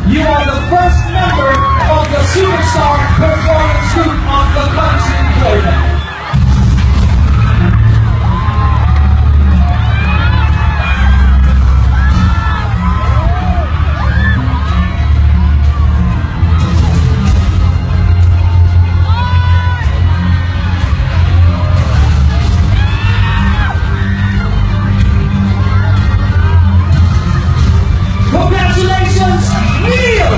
You are the first member of the Superstar Performance Group of the country program. Congratulations, Neil!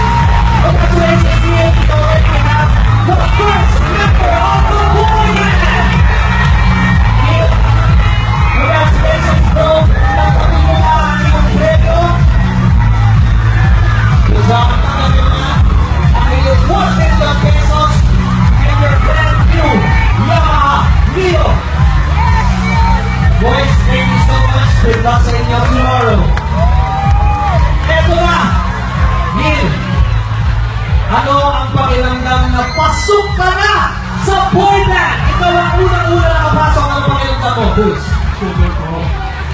Congratulations, Neil! You already have the first member of the boy band! Neil, congratulations, bro! Nakakamit mo na ang iyong premyo. Good job, nakakamit mo na ang iyong 1 million pesos and your brand new Yamaha Neo. Boys, thank you so much. Good luck sa inyo tomorrow. Eto na, Neil. Ano ang pakiramdam na pasok ka na sa boy band? Ikaw ang unang-una nakapasok. Ano pakiramdam mo, boys? Super po.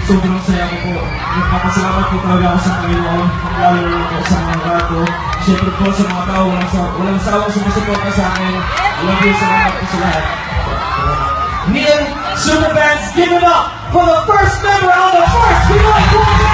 Sobrang saya ko po. Nagpapasalamat po talaga ako sa Panginoon. Lalo po sa mga gato. Siyempre po sa mga tao, walang sawang sumusuporta sa akin. Walang po salamat po sa lahat. Neil, super fans, give it up for the first member of the first Pinoy Boy